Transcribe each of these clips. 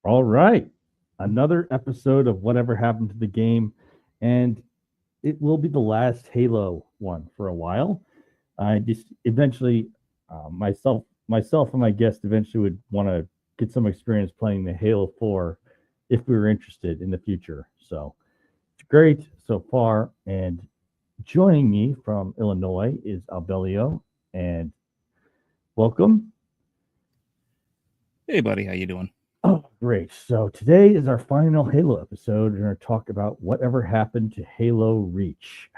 All right. Another episode of Whatever Happened to the Game. And it will be the last Halo one for a while. I just eventually, myself and my guest eventually would want to get some experience playing the Halo 4 if we were interested in the future. So it's great so far. And joining me from Illinois is Albelio. And welcome. Hey, buddy, how you doing? Oh, great. So today is our final Halo episode. We're going to talk about whatever happened to Halo Reach.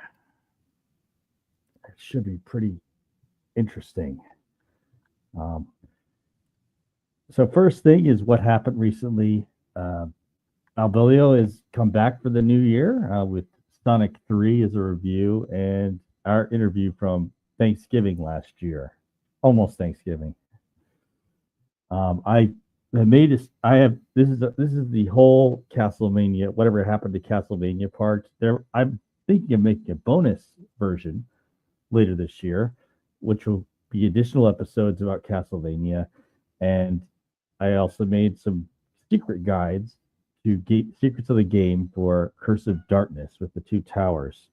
It should be pretty interesting. Um, so first thing is what happened recently. Albelio has come back for the new year with Sonic 3 as a review and our interview from Thanksgiving last year, almost Thanksgiving. I made this. I have this is the whole Castlevania. Whatever happened to Castlevania part. There, I'm thinking of making a bonus version later this year, which will be additional episodes about Castlevania, and I also made some secret guides to secrets of the game for Curse of Darkness with the two towers.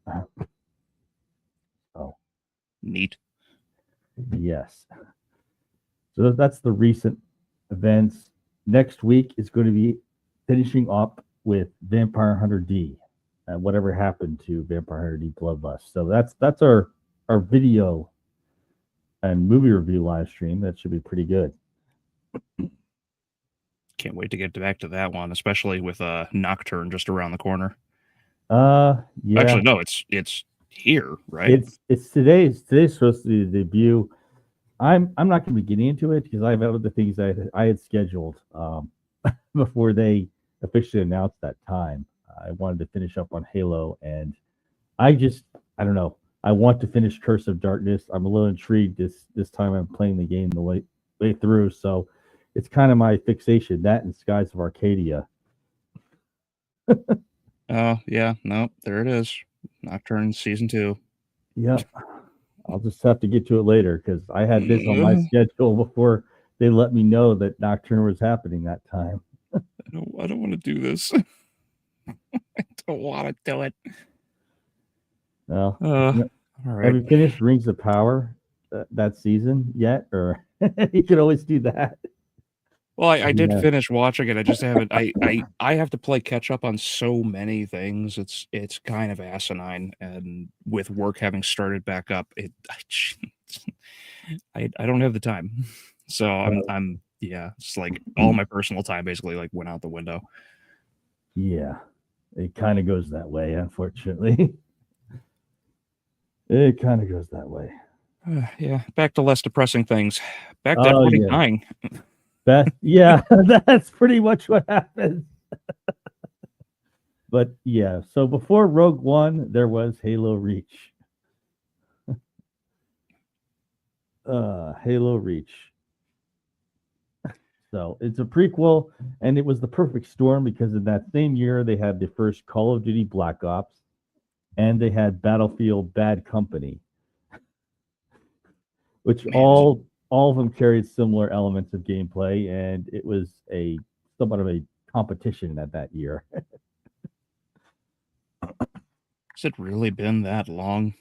Oh, Neat. yes. So that's the recent events. Next week is going to be finishing up with Vampire Hunter D and whatever happened to Vampire Hunter D Bloodlust. So that's our video and movie review live stream. That should be pretty good. Can't wait to get back to that one, especially with Nocturne just around the corner. Yeah. Actually, no, it's here, right? It's today's supposed to be the debut. I'm not going to be getting into it because I have other things I had scheduled before they officially announced that time. I wanted to finish up on Halo, and I don't know. I want to finish Curse of Darkness. I'm a little intrigued this time. I'm playing the game the way through, so it's kind of my fixation. That and Skies of Arcadia. Oh yeah, no, there it is. Nocturne season 2. Yeah. I'll just have to get to it later because I had this on my schedule before they let me know that Nocturne was happening that time. I don't want to do this. I don't want to do it. Well, All right. have you finished Rings of Power that season yet? Or you could always do that. Well, I did finish watching it. I just haven't. I have to play catch up on so many things. It's kind of asinine, and with work having started back up, I don't have the time. So I'm it's like all my personal time basically like went out the window. Yeah, it kind of goes that way, unfortunately. It kind of goes that way. Yeah, back to less depressing things. Back to everybody dying. Yeah, that's pretty much what happens. But yeah, so before Rogue One, there was Halo Reach. Halo Reach. So it's a prequel, and it was the perfect storm because in that same year they had the first Call of Duty Black Ops, and they had Battlefield Bad Company, which all of them carried similar elements of gameplay, and it was somewhat of a competition at that year. Has it really been that long?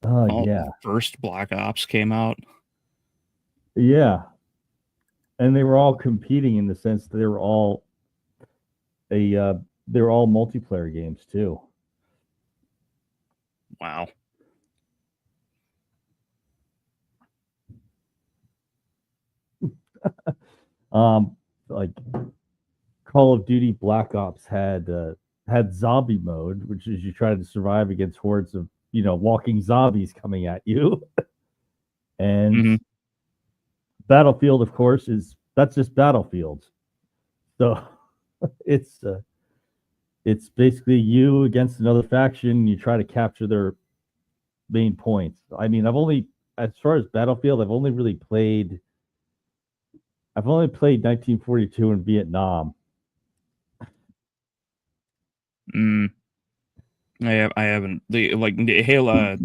Oh yeah. First Black Ops came out. Yeah. And they were all competing in the sense that they were all multiplayer games too. Wow. Like Call of Duty Black Ops had zombie mode, which is you try to survive against hordes of walking zombies coming at you. And Battlefield, of course, that's just Battlefield. So it's basically you against another faction. You try to capture their main points. I mean, as far as Battlefield, I've only played 1942 in Vietnam. I haven't. Halo,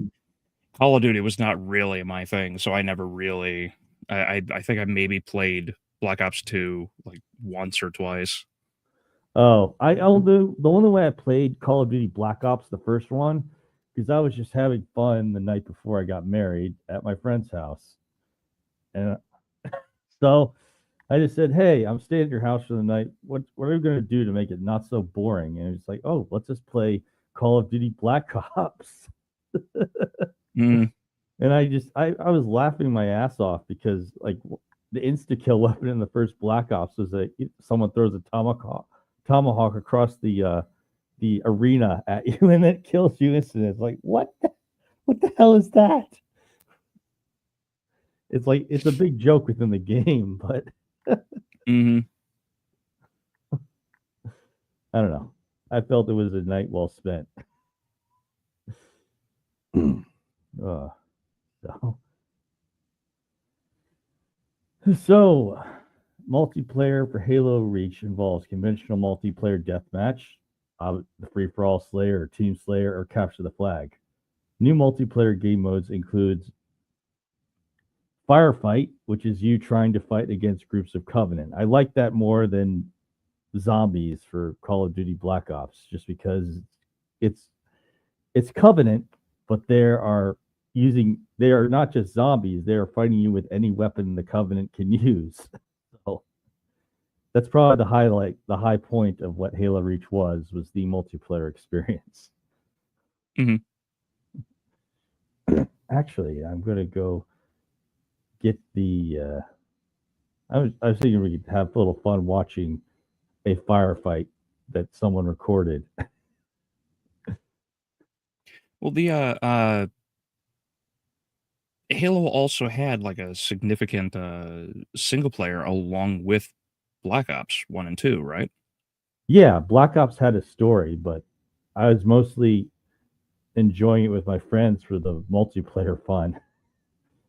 Call of Duty was not really my thing, so I never really. I think I maybe played Black Ops 2 like once or twice. Oh, the only way I played Call of Duty Black Ops, the first one, because I was just having fun the night before I got married at my friend's house. And so I just said, "Hey, I'm staying at your house for the night. What are we going to do to make it not so boring?" And it's like, "Oh, let's just play Call of Duty Black Ops." Mm. And I was laughing my ass off because like the insta kill weapon in the first Black Ops was that someone throws a tomahawk across the arena at you and it kills you instantly. It's like, what the hell is that? It's like it's a big joke within the game, but Mm-hmm. I don't know. I felt it was a night well spent. So, multiplayer for Halo Reach involves conventional multiplayer deathmatch, the free-for-all Slayer, or Team Slayer, or Capture the Flag. New multiplayer game modes includes Firefight, which is you trying to fight against groups of Covenant. I like that more than zombies for Call of Duty Black Ops, just because it's Covenant, but they are not just zombies, they are fighting you with any weapon the Covenant can use. So that's probably the high point of what Halo Reach was the multiplayer experience. Mm-hmm. Actually, I'm gonna go get the I was thinking we could have a little fun watching a firefight that someone recorded. Well, the Halo also had like a significant single player along with Black Ops 1 and 2, right? Yeah, Black Ops had a story, but I was mostly enjoying it with my friends for the multiplayer fun.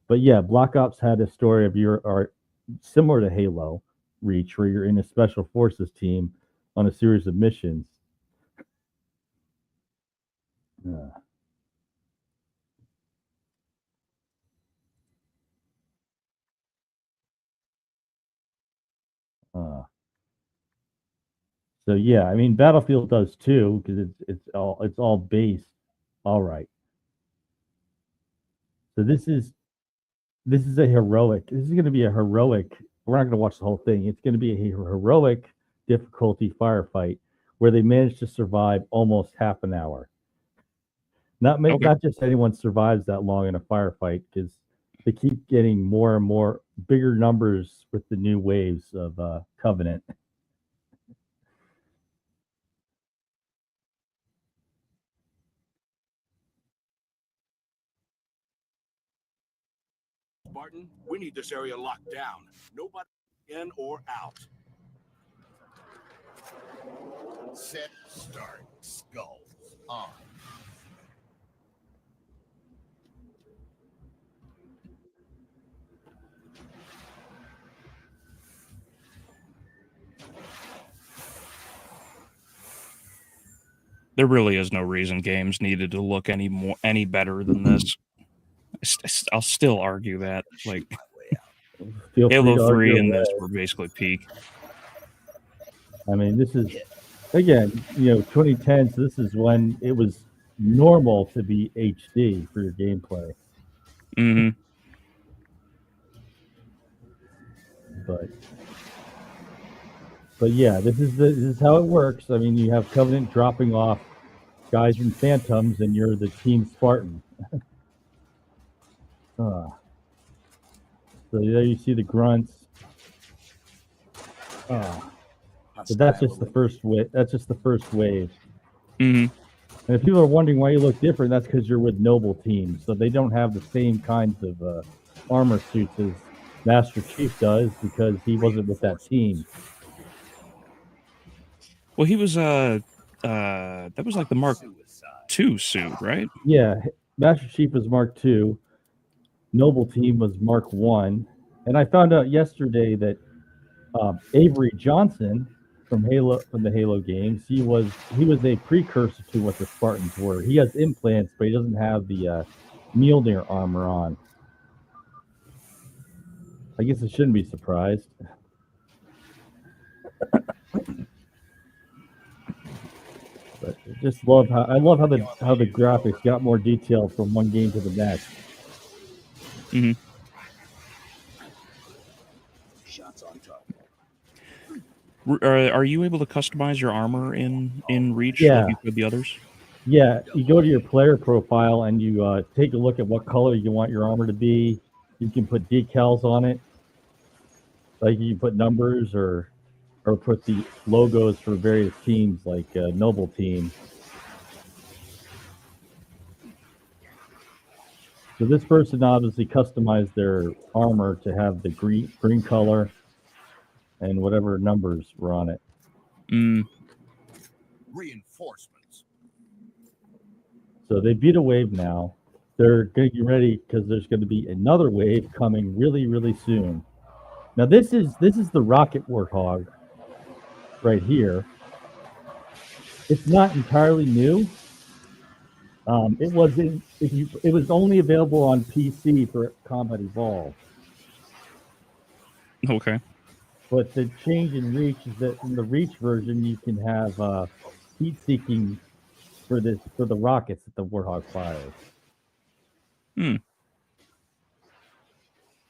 But yeah, Black Ops had a story are similar to Halo Reach, where you're in a special forces team on a series of missions. So yeah, I mean Battlefield does too because it's all based. All right. So this is a heroic. This is going to be a heroic. We're not going to watch the whole thing. It's going to be a heroic difficulty firefight where they managed to survive almost half an hour. Not just anyone survives that long in a firefight because they keep getting more and more bigger numbers with the new waves of Covenant. Spartan, we need this area locked down. Nobody in or out. Set, start, skulls on. There really is no reason games needed to look any better than this. I'll still argue that. Like Halo 3 and this were basically peak. I mean, this is again, 2010. So this is when it was normal to be HD for your gameplay. Mm-hmm. But yeah, this is how it works. I mean, you have Covenant dropping off guys in Phantoms, and you're the Team Spartan. So there you see the grunts. So that's just the first wave. That's just the first wave. Mm-hmm. And if people are wondering why you look different, that's because you're with noble teams, so they don't have the same kinds of armor suits as Master Chief does because he wasn't with that team. Well, he was that was like the Mark II suit, right? Yeah, Master Chief was Mark II. Noble Team was Mark I. And I found out yesterday that Avery Johnson from the Halo games, he was a precursor to what the Spartans were. He has implants, but he doesn't have the Mjolnir armor on. I guess I shouldn't be surprised. just love how the graphics got more detailed from one game to the next. Mm-hmm. Shots on top. Are you able to customize your armor in Reach Yeah. like you could the others? Yeah, you go to your player profile and you take a look at what color you want your armor to be. You can put decals on it, like you can put numbers or put the logos for various teams, like Noble Team. So this person obviously customized their armor to have the green color and whatever numbers were on it. Reinforcements. So they beat a wave now. They're getting ready because there's going to be another wave coming really, really soon. Now this is the Rocket Warthog right here. It's not entirely new. It was only available on PC for Combat Evolved. Okay. But the change in Reach is that in the Reach version you can have heat seeking for the rockets that the Warthog fires.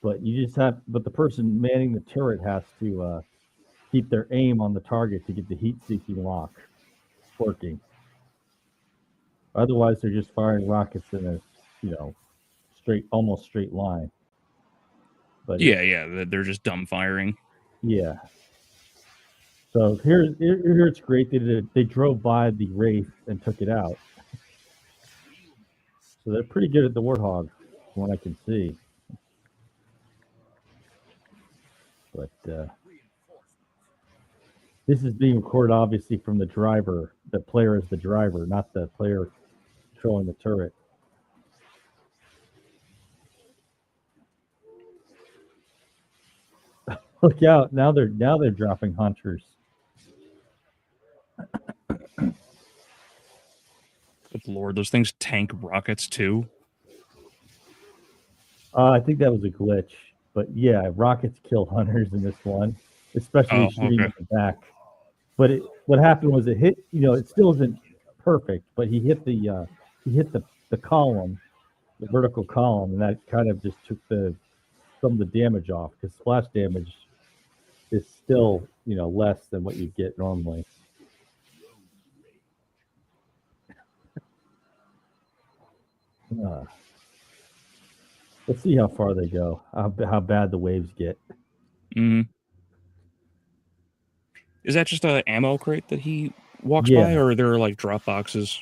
But the person manning the turret has to keep their aim on the target to get the heat seeking lock working. Otherwise, they're just firing rockets in a almost straight line. But yeah, they're just dumb firing. Yeah. So here it's great that they drove by the Wraith and took it out. So they're pretty good at the Warthog, from what I can see. But this is being recorded obviously from the driver. The player is the driver, not the player controlling the turret. Look out! Now they're dropping hunters. Good Lord, those things tank rockets too. I think that was a glitch, but yeah, rockets kill hunters in this one, especially shooting in the back. But what happened was it hit. It still isn't perfect, but he hit the column, the vertical column, and that kind of just took some of the damage off, because splash damage is still less than what you get normally. Let's see how far they go, how bad the waves get. Mm-hmm. Is that just an ammo crate that he walks by, or are there like drop boxes?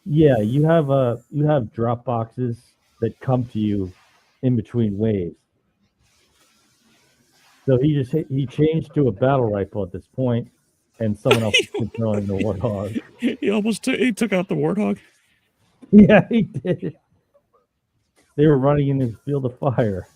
Yeah, you have drop boxes that come to you in between waves. So he changed to a battle rifle at this point, and someone else is controlling the Warthog. He took out the Warthog. Yeah, he did. They were running in his field of fire.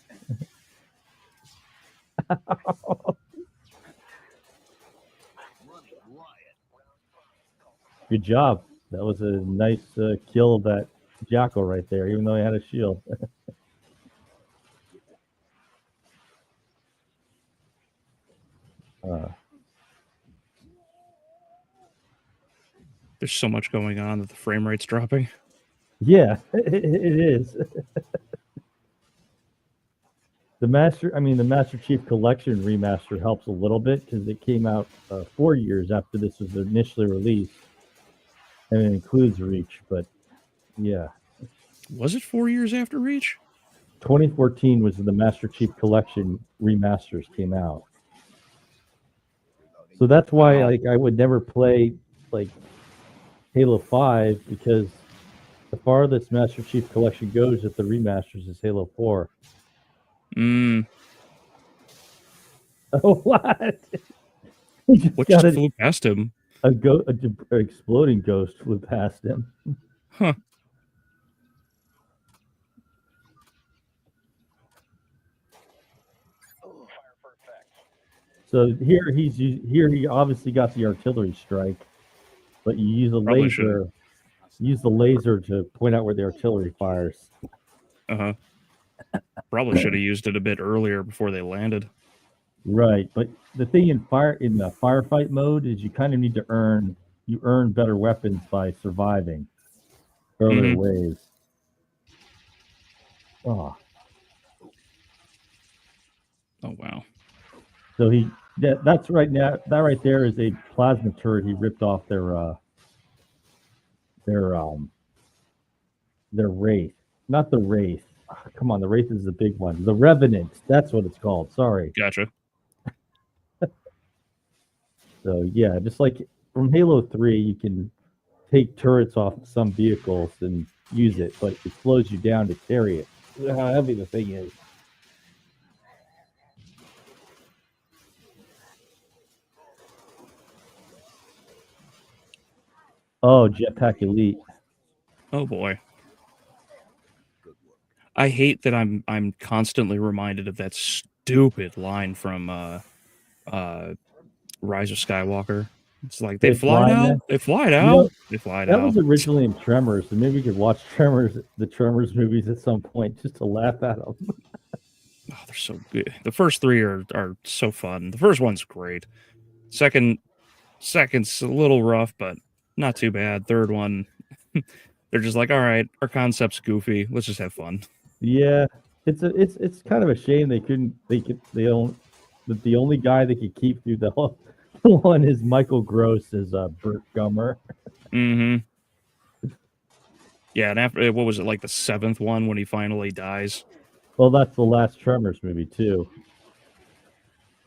Good job. That was a nice kill of that Jackal right there, even though he had a shield. There's so much going on that the frame rate's dropping. Yeah, it is. The Master Chief Collection remaster helps a little bit because it came out 4 years after this was initially released, and it includes Reach. But yeah, was it 4 years after Reach? 2014 was when the Master Chief Collection remasters came out. So that's why I would never play Halo 5, because the farthest Master Chief Collection goes at the remasters is Halo 4. Oh, what? What just flew past him? An exploding ghost flew past him. Huh. So here he obviously got the artillery strike, but you use a laser. Use the laser to point out where the artillery fires. Probably should have used it a bit earlier before they landed. Right, but the thing in the firefight mode is you kind of need to earn you earn better weapons by surviving earlier waves. Oh wow. So that's right now. That right there is a plasma turret. He ripped off their wraith, not the wraith. Come on, the wraith is the big one. The revenant. That's what it's called. Sorry. Gotcha. So yeah, just like from Halo 3, you can take turrets off some vehicles and use it, but it slows you down to carry it. Look how heavy the thing is. Oh, Jetpack Elite. Oh boy. I hate that I'm constantly reminded of that stupid line from Rise of Skywalker. It's like they fly now. They fly now. They fly now. That was originally in Tremors, and maybe we could watch the Tremors movies at some point just to laugh at them. Oh, they're so good. The first three are so fun. The first one's great. Second's a little rough, but not too bad. Third one, they're just like, all right, our concept's goofy. Let's just have fun. Yeah, it's kind of a shame the only guy they could keep through the whole one is Michael Gross as Burt Gummer. Yeah, and after what was it, like the seventh one when he finally dies? Well, that's the last Tremors movie too.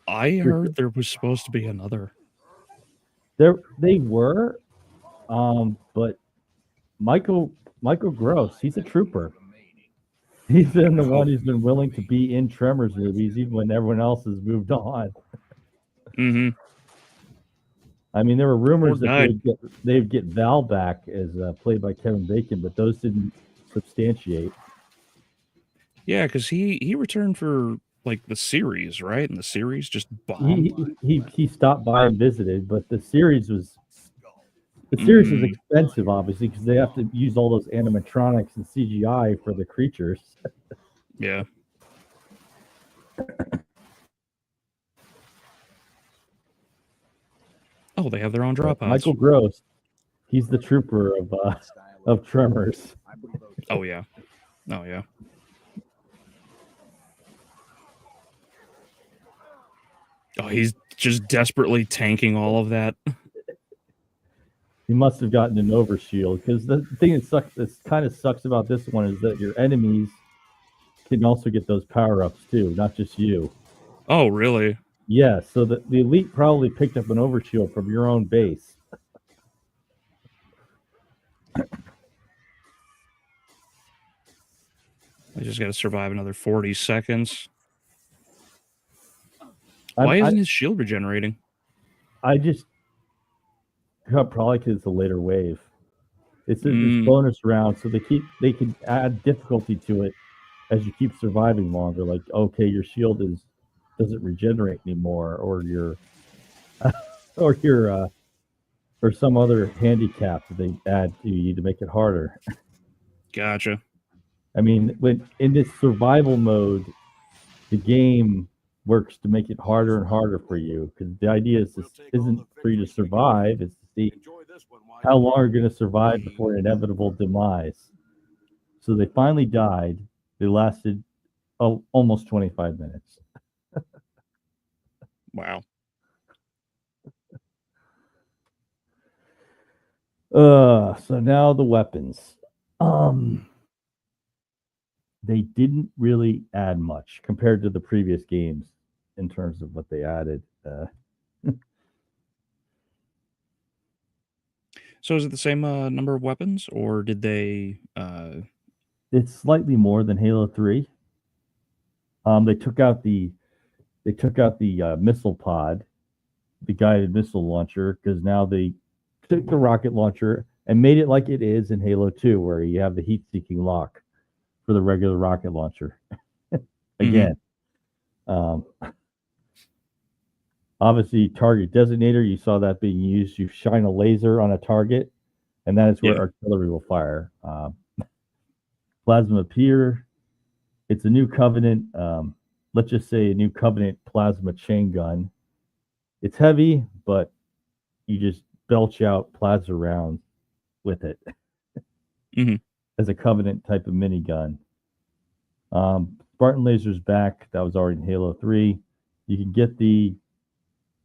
I heard there was supposed to be another. They were, but Michael Gross, he's a trooper. He's been the one who's been willing to be in Tremors movies even when everyone else has moved on. I mean, there were rumors that they'd get Val back as played by Kevin Bacon, but those didn't substantiate. Yeah, because he returned for like the series, right? And the series just bombed. He stopped by and visited, but the series was expensive, obviously, because they have to use all those animatronics and CGI for the creatures. Yeah. Oh, they have their own drop pods. Michael Gross, he's the trooper of Tremors. Oh yeah. Oh yeah. Oh, he's just desperately tanking all of that. He must have gotten an overshield, because the thing that kind of sucks about this one is that your enemies can also get those power-ups too, not just you. Oh, really? Yeah, so the elite probably picked up an overshield from your own base. I just got to survive another 40 seconds. Why isn't his shield regenerating? Probably because it's a later wave. It's a bonus round, so they can add difficulty to it as you keep surviving longer. Like, okay, your shield doesn't regenerate anymore, or or some other handicap that they add to you to make it harder. Gotcha. I mean, when in this survival mode, the game works to make it harder and harder for you, because the idea isn't for you to survive; it's to see how long you're going to survive before an inevitable demise. So they finally died. They lasted almost 25 minutes. Wow. So now the weapons. They didn't really add much compared to the previous games in terms of what they added. So is it the same number of weapons, or did they? It's slightly more than Halo 3. They took out the missile pod, the guided missile launcher, because now they took the rocket launcher and made it like it is in Halo 2, where you have the heat-seeking lock for the regular rocket launcher. Again, obviously, target designator, you saw that being used. You shine a laser on a target, and that is where artillery will fire. Plasma Pier, it's a new Covenant. Let's just say a new Covenant plasma chain gun. It's heavy, but you just belch out plasma rounds with it as a Covenant type of minigun. Spartan Laser's back. That was already in Halo 3. You can get the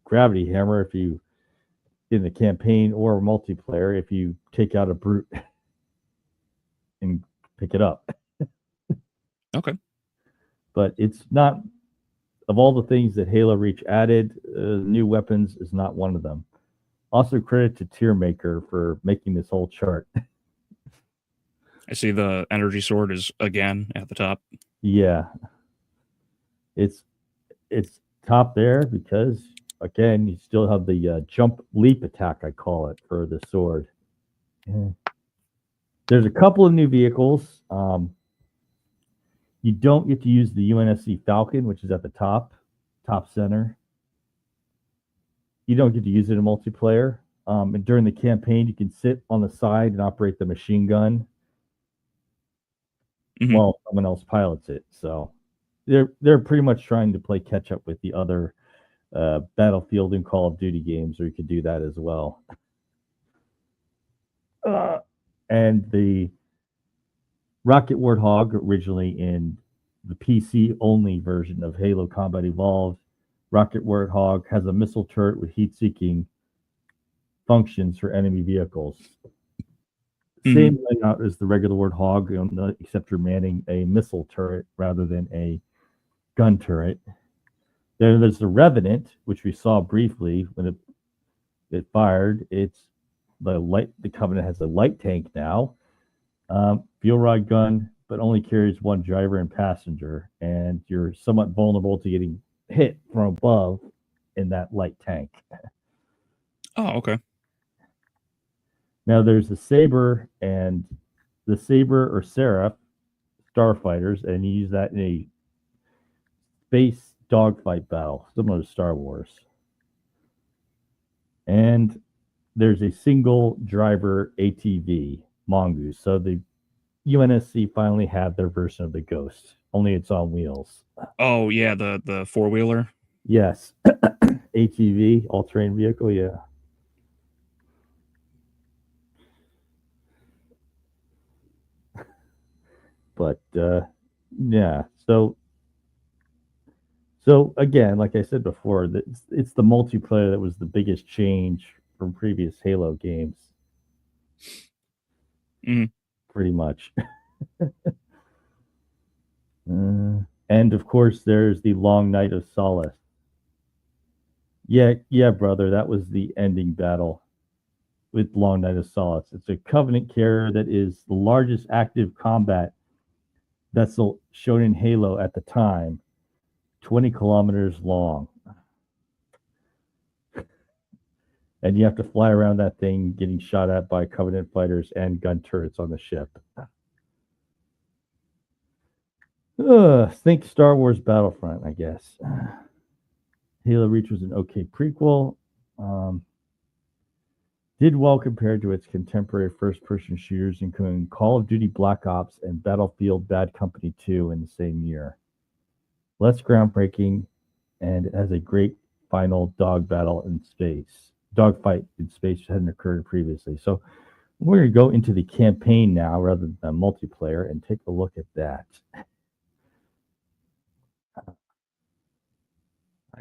gravity hammer if you in the campaign or multiplayer if you take out a brute and pick it up. Okay. But it's not, of all the things that Halo Reach added, new weapons is not one of them. Also credit to Tiermaker for making this whole chart. I see the energy sword is again at the top. Yeah. It's top there because, again, you still have the jump leap attack, I call it, for the sword. Yeah. There's a couple of new vehicles. You don't get to use the UNSC Falcon, which is at the top center. You don't get to use it in multiplayer. And during the campaign, you can sit on the side and operate the machine gun while someone else pilots it. So they're pretty much trying to play catch up with the other Battlefield and Call of Duty games, or you could do that as well. And the Rocket Warthog, originally in the PC-only version of Halo Combat Evolved, Rocket Warthog has a missile turret with heat-seeking functions for enemy vehicles. Same layout as the regular Warthog, except you're manning a missile turret rather than a gun turret. Then there's the Revenant, which we saw briefly when it fired. It's the Covenant has a light tank now. Fuel rod gun, but only carries one driver and passenger, and you're somewhat vulnerable to getting hit from above in that light tank. Oh, okay. Now there's the Saber or Seraph starfighters, and you use that in a space dogfight battle, similar to Star Wars. And there's a single driver ATV, Mongoose. So the UNSC finally had their version of the Ghost, only it's on wheels. Oh yeah, the four-wheeler. Yes. ATV, all-terrain vehicle, yeah. But yeah, so again, like I said before, it's the multiplayer that was the biggest change from previous Halo games. Pretty much. And of course, there's the Long Night of Solace. Yeah, brother, that was the ending battle with Long Night of Solace. It's a Covenant carrier that is the largest active combat vessel shown in Halo at the time, 20 kilometers long. And you have to fly around that thing getting shot at by Covenant fighters and gun turrets on the ship. Think Star Wars Battlefront, I guess. Halo Reach was an okay prequel. Did well compared to its contemporary first-person shooters, including Call of Duty Black Ops and Battlefield Bad Company 2 in the same year. Less groundbreaking, and it has a great final dogfight in space, which hadn't occurred previously. So we're going to go into the campaign now rather than multiplayer and take a look at that.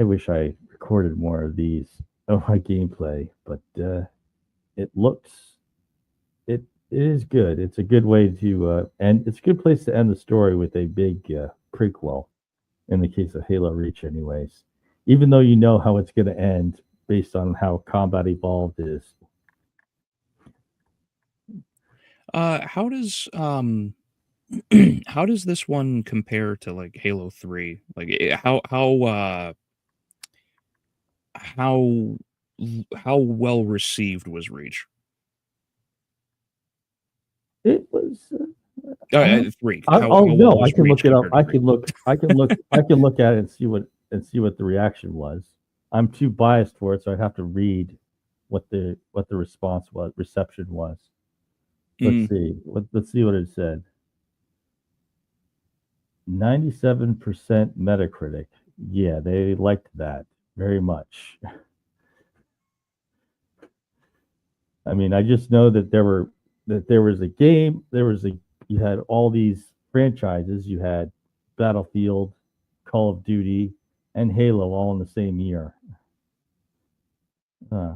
I wish I recorded more of these my gameplay, but it is good. It's a good way to and it's a good place to end the story with a big prequel in the case of Halo Reach anyways, even though you know how it's going to end based on how Combat Evolved is. How does this one compare to like Halo 3? Like how well received was Reach? It was 3. I can look it up. I can look at it and see what the reaction was. I'm too biased for it, so I have to read what the reception was. Let's see what it said. 97% Metacritic. Yeah, they liked that very much. I mean, I just know that there was a game, you had all these franchises. You had Battlefield, Call of Duty, and Halo all in the same year. Uh,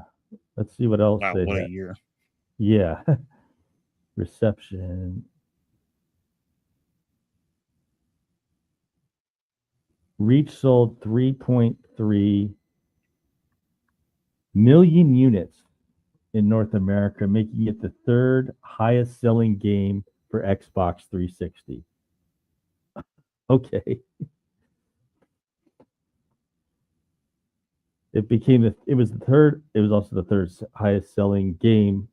let's see what else Wow, they what a had. year. Yeah. Reception. Reach sold 3.3 million units in North America, making it the third highest selling game for Xbox 360. Okay. It was also the third highest selling game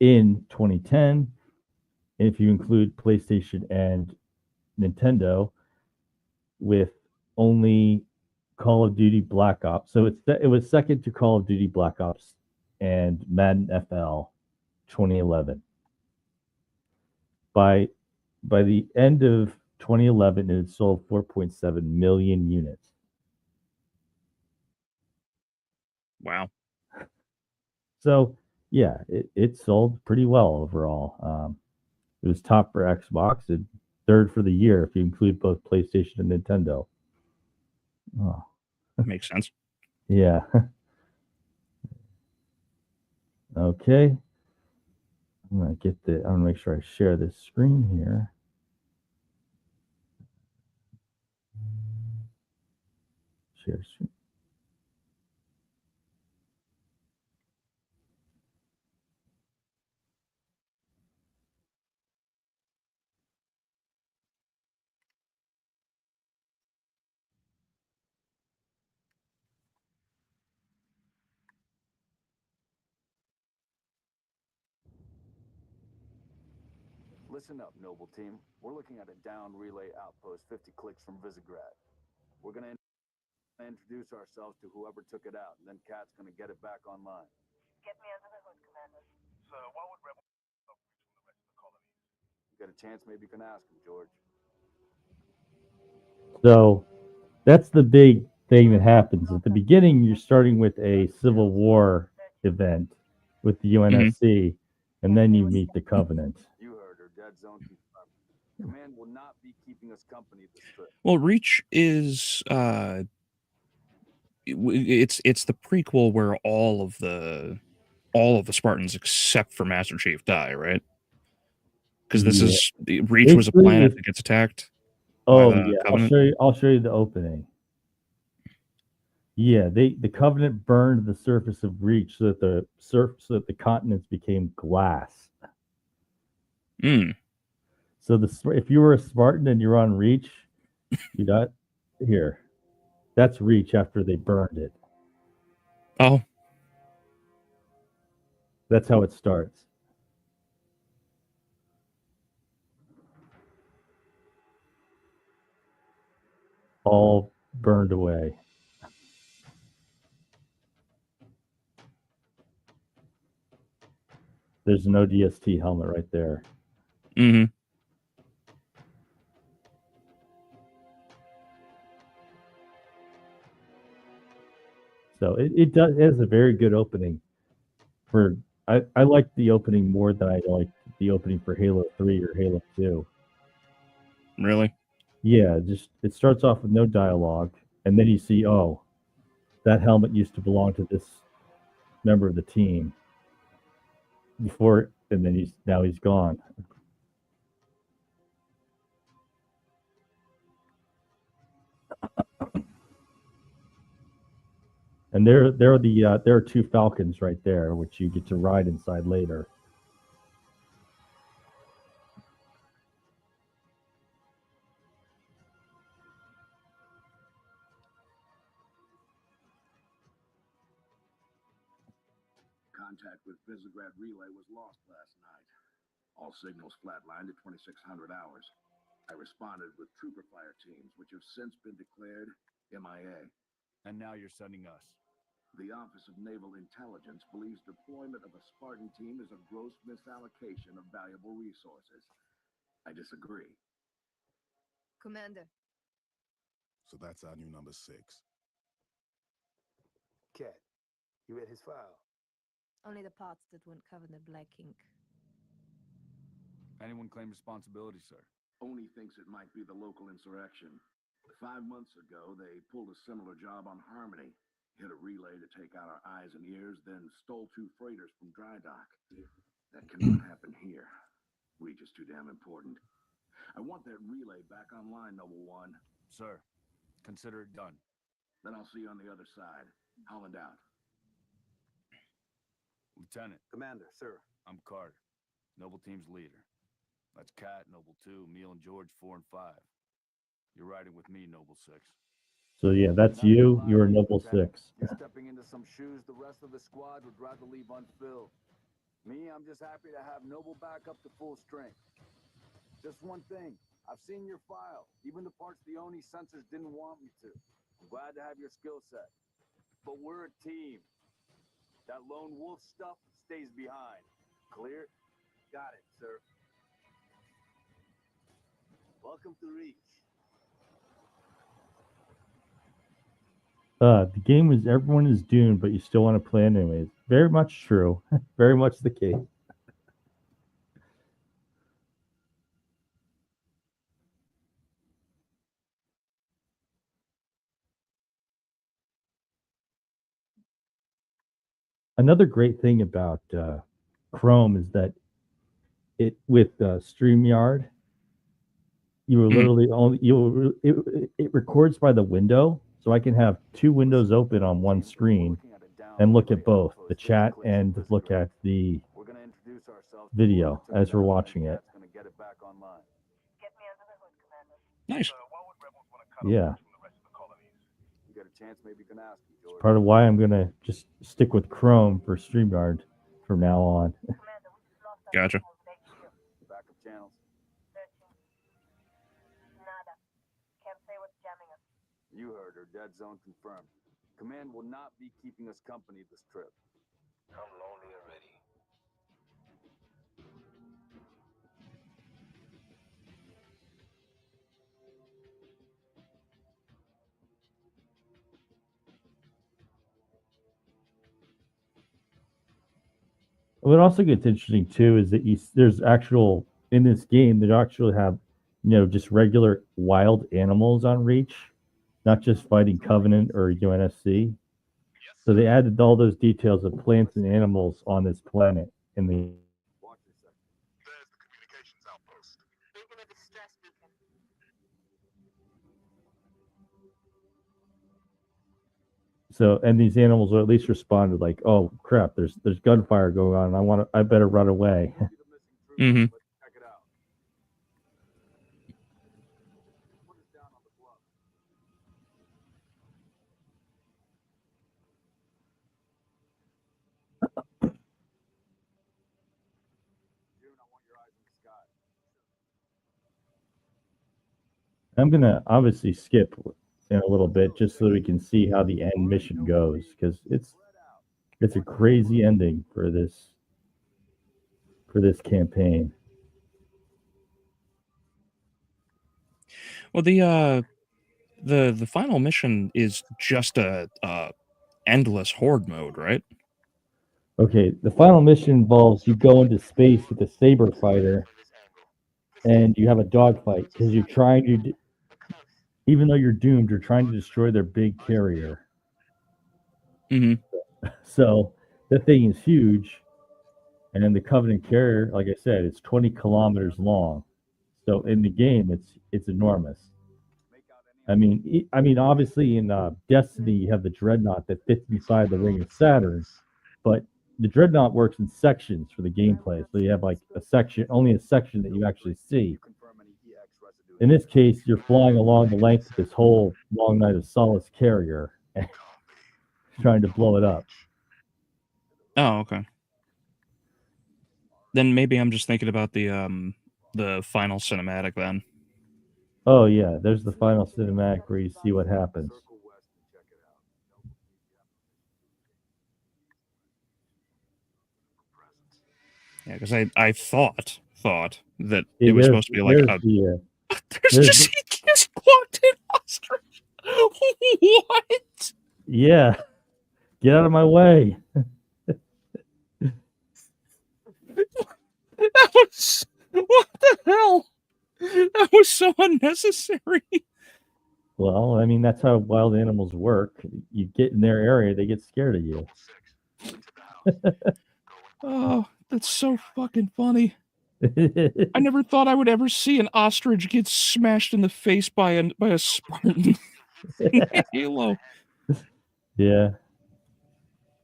in 2010. If you include PlayStation and Nintendo, with only Call of Duty Black Ops. So it was second to Call of Duty Black Ops and Madden FL 2011. By the end of 2011, it had sold 4.7 million units. Wow. So yeah, it sold pretty well overall. It was top for Xbox and third for the year if you include both PlayStation and Nintendo. Oh, Makes sense. yeah. Okay. I'm gonna make sure I share this screen here. Share screen. Listen up, Noble Team. We're looking at a down relay outpost 50 clicks from Visegrad. We're going to introduce ourselves to whoever took it out, and then Kat's going to get it back online. Get me under the hood, Commander. So why would Rebel reach from the rest of the colonies? You got a chance, maybe you can ask him, George. So that's the big thing that happens at the beginning. You're starting with a Civil War event with the UNSC, and then you meet the Covenant. You heard her. Dead zone confirmed. Command will not be keeping us company this trip. Well, Reach is it's the prequel where all of the Spartans except for Master Chief die, right? Because this is Reach was a Basically, planet that gets attacked. Oh by the yeah, Covenant. I'll show you the opening. Yeah, the Covenant burned the surface of Reach so that the continents became glass. So if you were a Spartan and you're on Reach, you got here. That's Reach after they burned it. Oh, That's how it starts. All burned away. There's an ODST helmet right there. mm-hmm. So it has a very good opening. I like the opening more than I like the opening for Halo 3 or Halo 2. Really? Yeah, just it starts off with no dialogue, and then you see, oh, that helmet used to belong to this member of the team before, and then he's gone. And there are two Falcons right there, which you get to ride inside later. Contact with Visegrad Relay was lost last night. All signals flatlined at 2600 hours. I responded with trooper fire teams, which have since been declared MIA. And now you're sending us. The Office of Naval Intelligence believes deployment of a Spartan team is a gross misallocation of valuable resources. I disagree. Commander. So that's our new number 6. Kat, you read his file? Only the parts that weren't covered in black ink. Anyone claim responsibility, sir? Only thinks it might be the local insurrection. 5 months ago, they pulled a similar job on Harmony. Hit a relay to take out our eyes and ears, then stole 2 freighters from dry dock. That cannot happen here. Reach is too damn important. I want that relay back online, Noble One. Sir, consider it done. Then I'll see you on the other side. Holland out. Lieutenant. Commander, sir. I'm Carter, Noble Team's leader. That's Cat, Noble 2, Neil and George 4 and 5. You're riding with me, Noble 6. So yeah, that's you. You're Noble 6. You're stepping into some shoes the rest of the squad would rather leave unfilled. Me, I'm just happy to have Noble back up to full strength. Just one thing. I've seen your file, even the parts the Oni censors didn't want me to. I'm glad to have your skill set. But we're a team. That lone wolf stuff stays behind. Clear? Got it, sir. Welcome to Reach. The game is everyone is doomed, but you still want to play anyways. Very much true. Very much the case. Another great thing about Chrome is that it with Streamyard, you were literally only it records by the window, so I can have 2 windows open on one screen and look at both the chat and look at the video as we're watching it. Get me under the hood, Commander. Nice. Yeah, You got a chance, maybe you can ask him, George. part of why I'm gonna just stick with Chrome for Streamyard from now on. Commander, we just lost our Gotcha. signal with HQ. Backup channels. Searching. Nada. Can't say what's jamming us. You heard her. Dead zone confirmed. Command will not be keeping us company this trip. I'm lonely already. What also gets interesting too is that there's actual in this game they actually have, just regular wild animals on Reach, not just fighting Covenant or UNSC. So they added all those details of plants and animals on this planet in the. Watch your second. There's the communications outpost. Thinking of the stress beacon. So and these animals will at least responded like, oh crap, there's gunfire going on. I better run away. Mm-hmm. Let's check it out. Put us down on the bluff. June, I want your eyes in the sky. I'm gonna obviously skip in a little bit just so we can see how the end mission goes because it's a crazy ending for this campaign. Well, the final mission is just a endless horde mode, right? Okay, the final mission involves you go into space with a saber fighter, and you have a dogfight because you're trying to, even though you're doomed, you're trying to destroy their big carrier. Mm-hmm. So the thing is huge, and then the Covenant carrier, like I said, it's 20 kilometers long. So in the game, it's enormous. I mean, obviously in Destiny, you have the Dreadnought that fits inside the ring of Saturn, but the Dreadnought works in sections for the gameplay. So you have like only a section that you actually see. In this case, you're flying along the length of this whole Long Night of Solace carrier, trying to blow it up. Oh, okay. Then maybe I'm just thinking about the final cinematic then. Oh yeah, there's the final cinematic where you see what happens. Circle west and check it out. Yeah, because I thought that Yeah, it was there's- supposed to be like there's a. the, There's he just walked in ostrich. What? yeah, get out of my way. That was what the hell? That was so unnecessary. Well, I mean, that's how wild animals work. You get in their area, they get scared of you. Oh, that's so fucking funny. I never thought I would ever see an ostrich get smashed in the face by a Spartan in Halo. Yeah.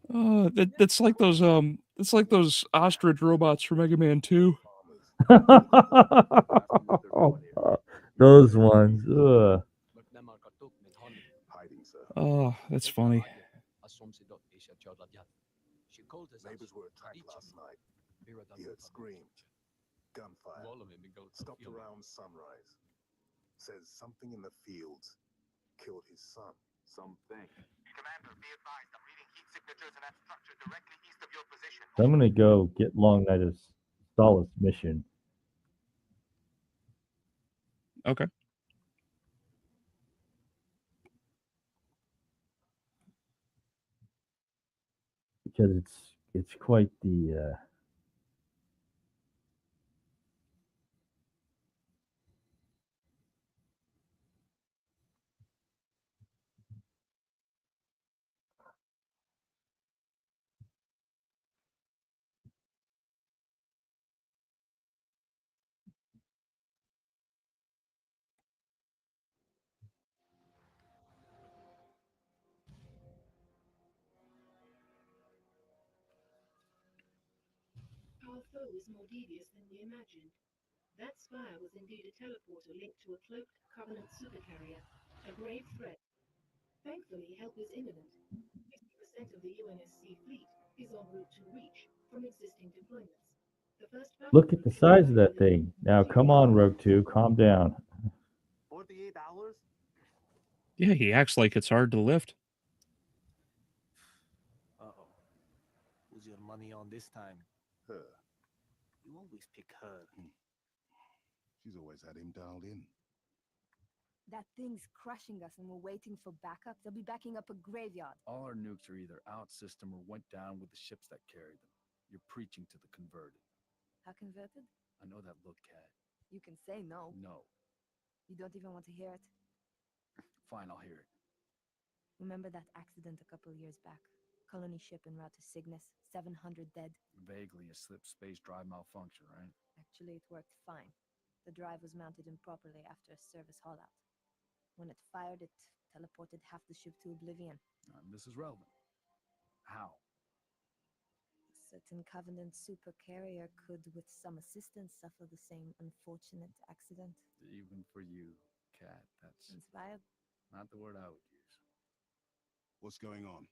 That's like those it's like those ostrich robots from Mega Man 2. Those ones. Ugh. Oh, that's funny. Neighbors were attacked last night. He heard screams, gunfire, stopped around sunrise. Says something in the fields killed his son. Something. Commander, be advised. I'm reading heat signatures in that structure directly east of your position. So I'm gonna go get Long Night of Solace mission. Okay. Because it's quite the Our foe is more devious than we imagined. That spire was indeed a teleporter linked to a cloaked Covenant supercarrier, a grave threat. Thankfully, help is imminent. 50% of the UNSC fleet is en route to Reach from existing deployments. The first look at the size of that thing. Now come on, Rogue 2, calm down. 48 hours? Yeah, he acts like it's hard to lift. Uh-oh. Who's your money on this time? Her. You always pick her. She's always had him dialed in. That thing's crushing us and we're waiting for backup. They'll be backing up a graveyard. All our nukes are either out system or went down with the ships that carried them. You're preaching to the converted. How converted? I know that look, Cat. You can say no. No. You don't even want to hear it. Fine, I'll hear it. Remember that accident a couple years back? Colony ship en route to Cygnus, 700 dead. Vaguely a slip space drive malfunction, right? Actually, it worked fine. The drive was mounted improperly after a service haulout. When it fired, it teleported half the ship to oblivion. This is relevant. How? A certain Covenant supercarrier could, with some assistance, suffer the same unfortunate accident. Even for you, Cat, that's Inspired? not the word I would use. What's going on?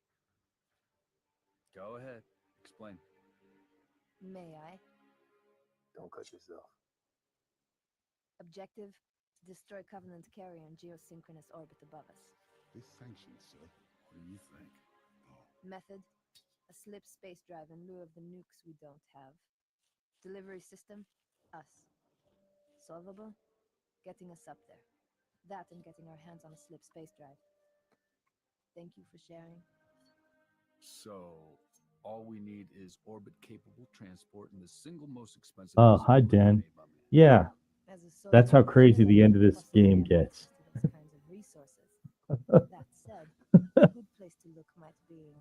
Go ahead. Explain. May I? Don't cut yourself. Objective: to destroy Covenant carrier in geosynchronous orbit above us. This sanctioned, sir. What do you think? Method: a slip space drive in lieu of the nukes we don't have. Delivery system: us. Solvable: getting us up there. That and getting our hands on a slip space drive. Thank you for sharing. So, all we need is orbit-capable transport and the single most expensive... Oh, piece of hi, equipment Dan. made by man. Yeah, As a that's how soldier, crazy the end of this possibly game have gets. access to those kinds of resources. That said, a good place to look might be,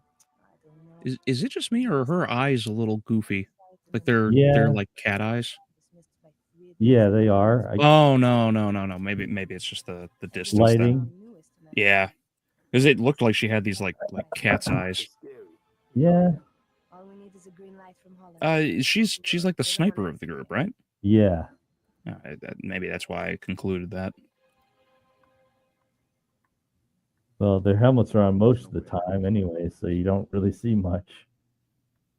I don't know. Is it just me or are her eyes a little goofy? Like they're Yeah. like cat eyes? Dismissed by 3 Yeah, they are. Oh no. Maybe it's just the distance. Lighting. Yeah. Because it looked like she had these like cat's eyes. Yeah. All we need is a green light from Holland. She's like the sniper of the group, right? Yeah. Maybe that's why I concluded that. Well, their helmets are on most of the time anyway, so you don't really see much.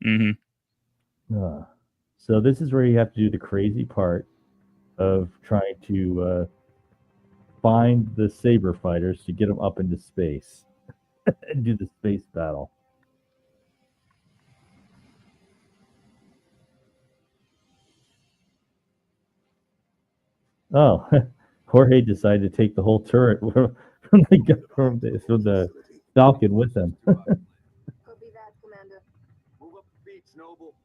Mm-hmm. So this is where you have to do the crazy part of trying to find the saber fighters to get them up into space and do the space battle. Oh, Jorge decided to take the whole turret from the Falcon with him. Copy that, Commander. Move up the beach, Noble.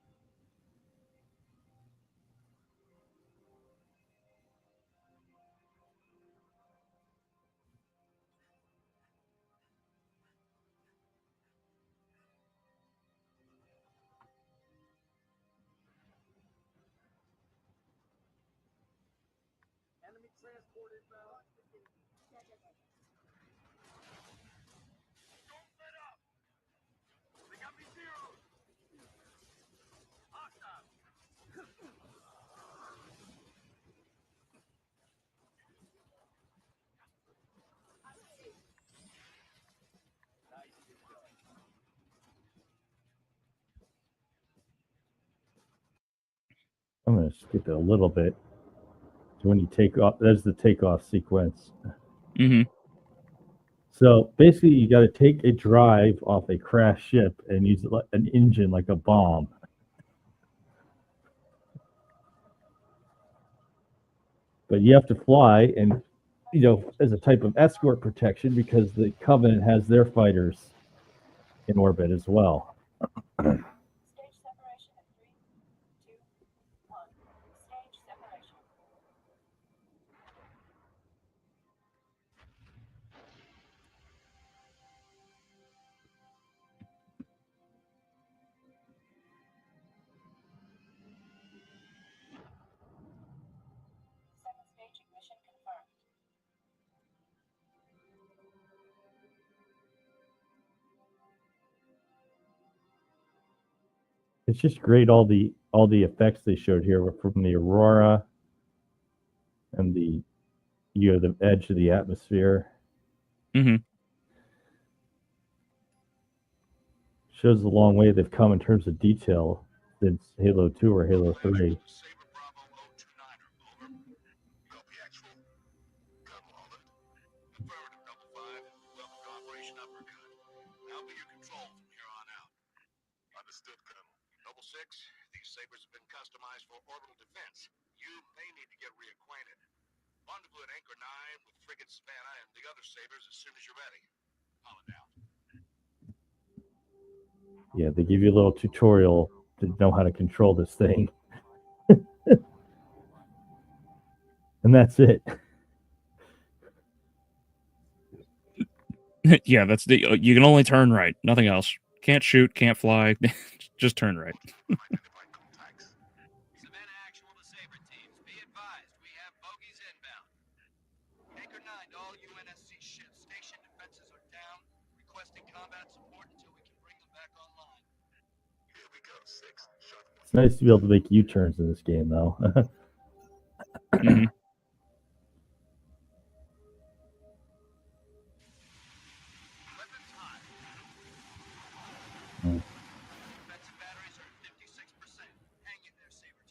I'm going to skip it a little bit. So when you take off, there's the takeoff sequence. Mm-hmm. So basically, you got to take a drive off a crashed ship and use an engine like a bomb. But you have to fly, and as a type of escort protection, because the Covenant has their fighters in orbit as well. Stage separation in 3, 2, 1. Stage separation. Second stage ignition confirmed. It's just great. All the effects they showed here were from the Aurora and the edge of the atmosphere. Mm-hmm. Shows the long way they've come in terms of detail since Halo 2 or Halo 3. Saber Bravo 029er, over. Copy actual. Come Wallet. Affirmative, Double 5. Welcome to Operation Uppercut. I'll be your control from here on out. Understood, Colonel. Double 6, these sabers have been customized for orbital defense. You may need to get reacquainted. Rendezvous at Anchor 9 with Frigate Savannah and the other sabers as soon as you're ready. Holland out. Yeah, they give you a little tutorial to know how to control this thing. And that's it. Yeah, that's you can only turn right, nothing else. Can't shoot, can't fly, just turn right. Identify contacts. Savannah Actual to Saber teams. Be advised, we have bogeys inbound. Anchor 9 to all UNSC ships. Station defenses are down. Requesting combat support until we can bring them back online. Here we go, 6. Shut It's nice to be able to make U-turns in this game, though. Mm-hmm. Weapons hot. Mm. Defensive batteries are at 56%. Hang in there, Saber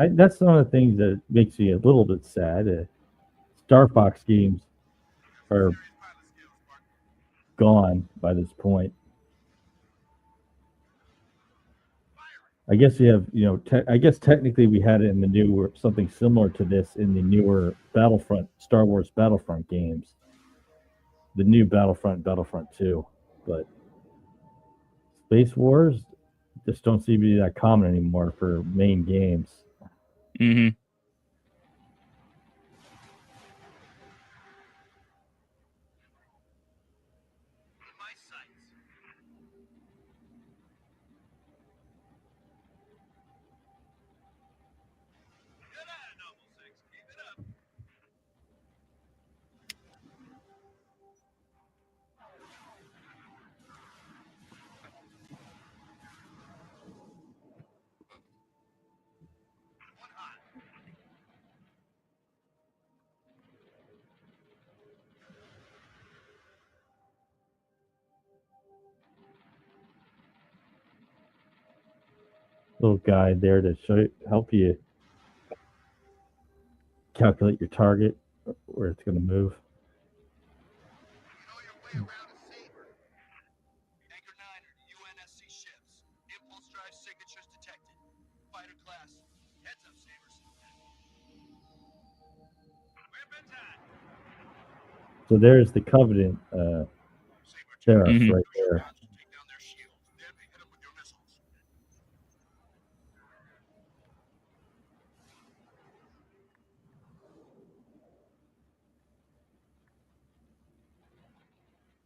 teams. That's one of the things that makes me a little bit sad. Star Fox games are gone by this point. I guess we have, I guess technically we had it in the newer, something similar to this in the newer Battlefront, Star Wars Battlefront games. The new Battlefront 2. But Space Wars just don't seem to be that common anymore for main games. Mm-hmm. My sights. Good eye, Noble 6. Keep it up. One hot. Little guide there to help you calculate your target, where it's going to move. You know your way around a Saber. Anchor 9er to UNSC ships. Impulse drive signatures detected. Fighter class. Heads up, Sabers. Weapons hot. So there's the Covenant sheriff Mhm. right there. Take down their shields. Then hit them with your missiles.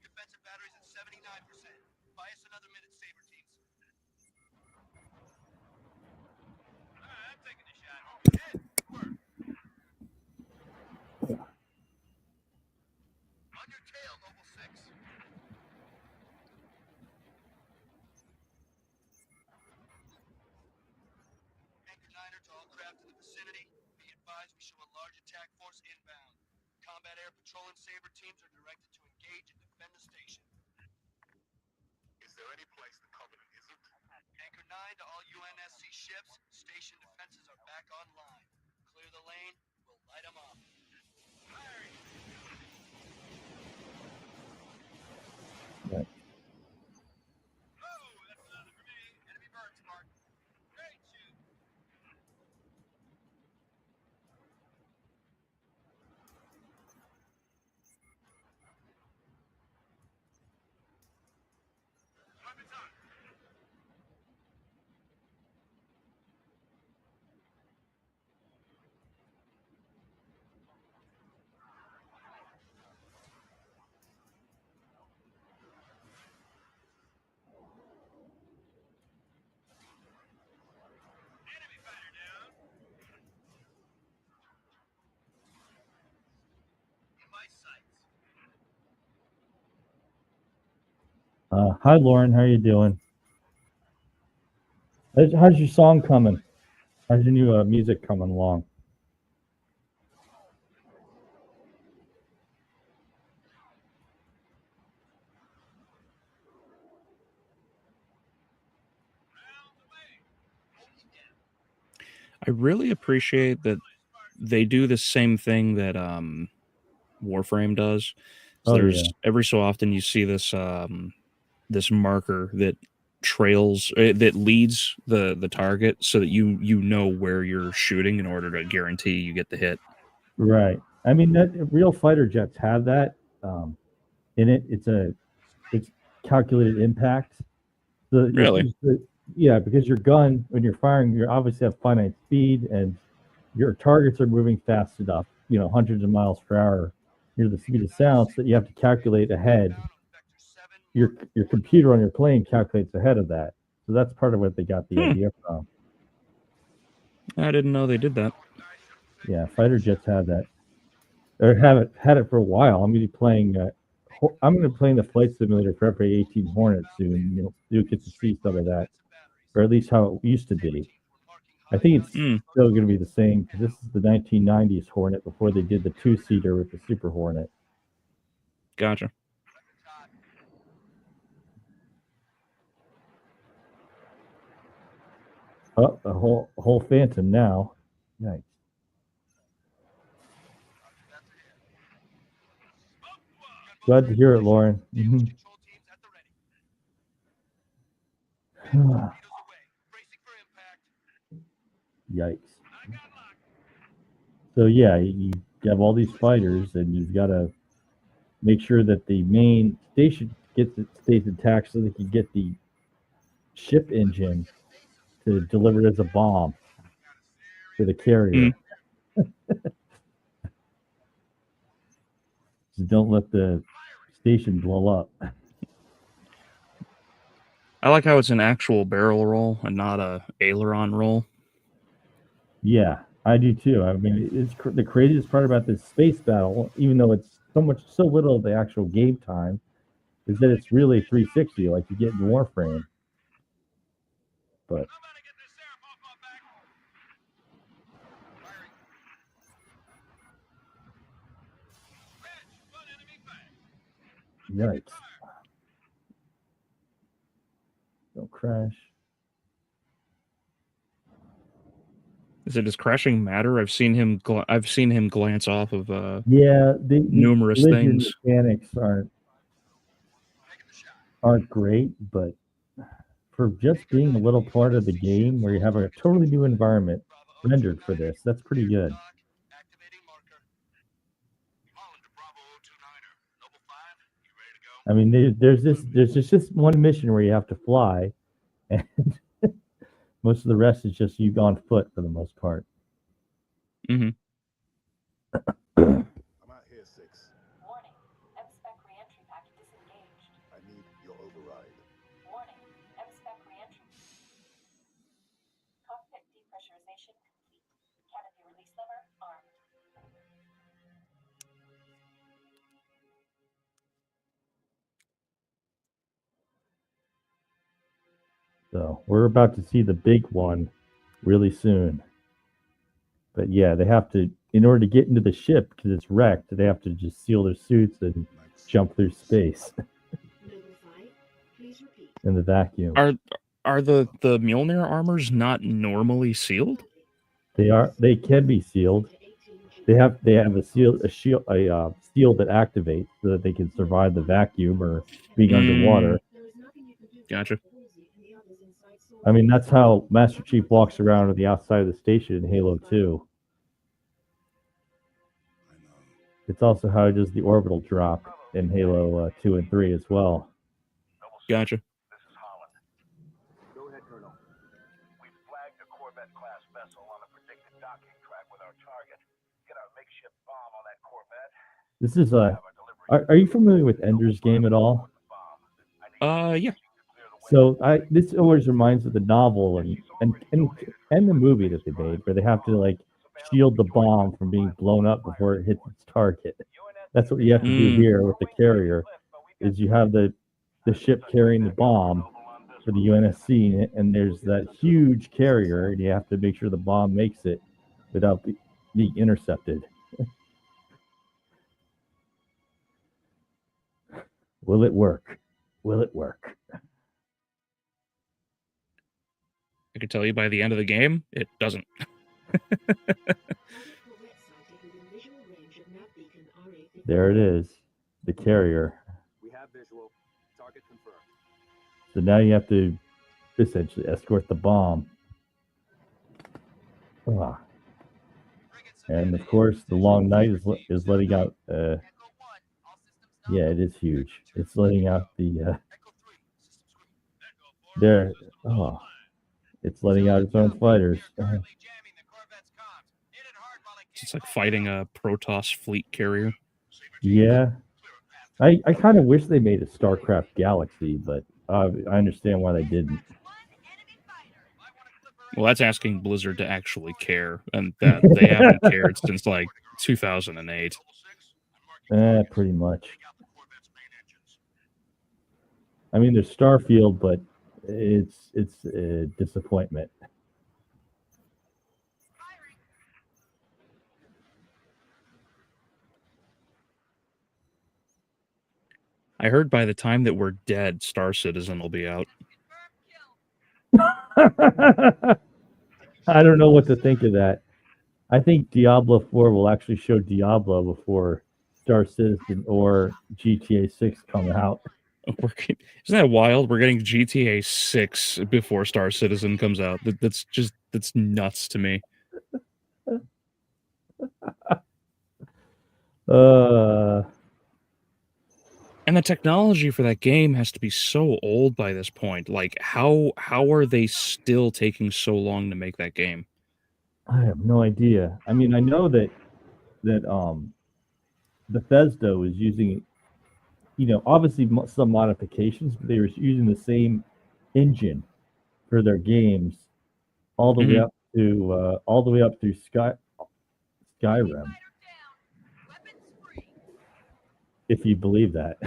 Defensive batteries at 79%. Buy us another minute, Saber teams. Alright, I'm taking the shot. Hit. Work. vicinity. Be advised we show a large attack force inbound. Combat air patrol and saber teams are directed to engage and defend the station. Is there any place the Covenant isn't? Anchor 9 to all UNSC ships. Station defenses are back online. Clear the lane. We'll light them up. Firing! Right. Oh, that's another for me. Enemy bird smart. Great shoot. Weapons on. Enemy fighter down. In my sights. Hi, Lauren. How you doing? How's your song coming? How's your new music coming along? I really appreciate that they do the same thing that Warframe does. So Oh, there's yeah. every so often you see this this marker that trails that leads the target so that you know where you're shooting in order to guarantee you get the hit. Right. I mean, that real fighter jets have that in it. It's calculated impact. So Really? Yeah, because your gun, when you're firing, you obviously have finite speed, and your targets are moving fast enough, hundreds of miles per hour near the speed of sound, so that you have to calculate ahead. Your computer on your plane calculates ahead of that. So that's part of what they got the idea from. I didn't know they did that. Yeah, fighter jets have that, or had it for a while. I'm going to be playing the flight simulator for FA-18 Hornet soon. You'll get to see some of that, or at least how it used to be. I think it's still going to be the same, because this is the 1990s Hornet before they did the two-seater with the Super Hornet. Gotcha. Oh, a whole Phantom now. Nice. Glad to hear it, Lauren. Mm-hmm. Yikes. So yeah, you have all these fighters, and you've got to make sure that the main station stays intact, so they can get the ship engine to deliver it as a bomb for the carrier. So don't let the station blow up. I like how it's an actual barrel roll and not a aileron roll. Yeah, I do too. I mean, it's the craziest part about this space battle, even though it's so little of the actual game time, is that it's really 360 like you get in Warframe. But yikes. Don't crash. Does crashing matter? I've seen him glance off of the numerous things. Mechanics aren't great, but for just being a little part of the game where you have a totally new environment rendered for this, that's pretty good. I mean, there's just one mission where you have to fly, and most of the rest is just you on foot for the most part. Mm-hmm. I'm out here, 6. Warning. M-Spec re-entry packet disengaged. I need your override. Warning. M-Spec re-entry. Cockpit depressurization complete. Canopy release lever armed. So we're about to see the big one really soon. But yeah, they have to, in order to get into the ship because it's wrecked, they have to just seal their suits and jump through space in the vacuum. Are the Mjolnir armors not normally sealed? They can be sealed. They have a seal that activates so that they can survive the vacuum or being underwater. Gotcha. I mean, that's how Master Chief walks around on the outside of the station in Halo 2. It's also how he does the orbital drop in Halo 2 and 3 as well. Gotcha. Go ahead, Colonel. We flagged a Corvette-class vessel on a predicted docking track with our target. Get our makeshift bomb on that Corvette. This is Are you familiar with Ender's Game at all? Yeah. So this always reminds me of the novel and the movie that they made, where they have to like shield the bomb from being blown up before it hits its target. That's what you have to do here with the carrier. Is you have the ship carrying the bomb for the UNSC, and there's that huge carrier, and you have to make sure the bomb makes it without being intercepted. Will it work? Will it work? I can tell you by the end of the game, it doesn't. There it is, the carrier. We have visual. Target confirmed. So now you have to essentially escort the bomb. Ah. And of course, the long night is letting out. Yeah, it is huge. It's letting out the. There. Oh. It's letting out its own fighters. It's like fighting a Protoss fleet carrier. Yeah. I kind of wish they made a StarCraft Galaxy, but I understand why they didn't. Well, that's asking Blizzard to actually care, and that they haven't cared since like 2008. Pretty much. I mean, there's Starfield, but it's a disappointment. I heard by the time that we're dead, Star Citizen will be out. I don't know what to think of that. I think Diablo 4 will actually show Diablo before Star Citizen or GTA 6 come out. Isn't that wild? We're getting GTA 6 before Star Citizen comes out. That's nuts to me. And the technology for that game has to be so old by this point. Like, how are they still taking so long to make that game? I have no idea. I mean, I know that Bethesda was using, obviously some modifications, but they were using the same engine for their games all the way up to through Skyrim. If you believe that.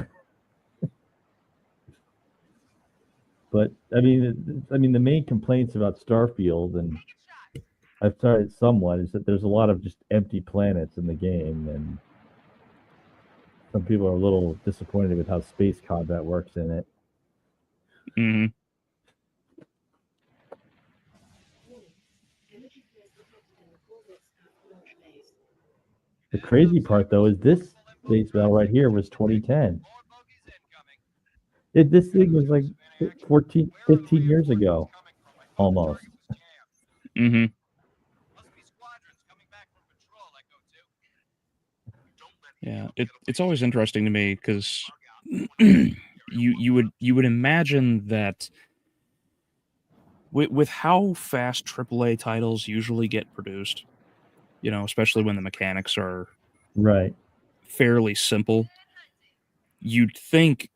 But I mean, the main complaints about Starfield, and I've tried it somewhat, is that there's a lot of just empty planets in the game, and some people are a little disappointed with how space combat works in it. Mm-hmm. The crazy part, though, is this space battle right here was 2010. This thing was like 15 years ago, almost. Mm-hmm. Yeah, it's always interesting to me because you would imagine that with how fast AAA titles usually get produced, especially when the mechanics are right fairly simple, you'd think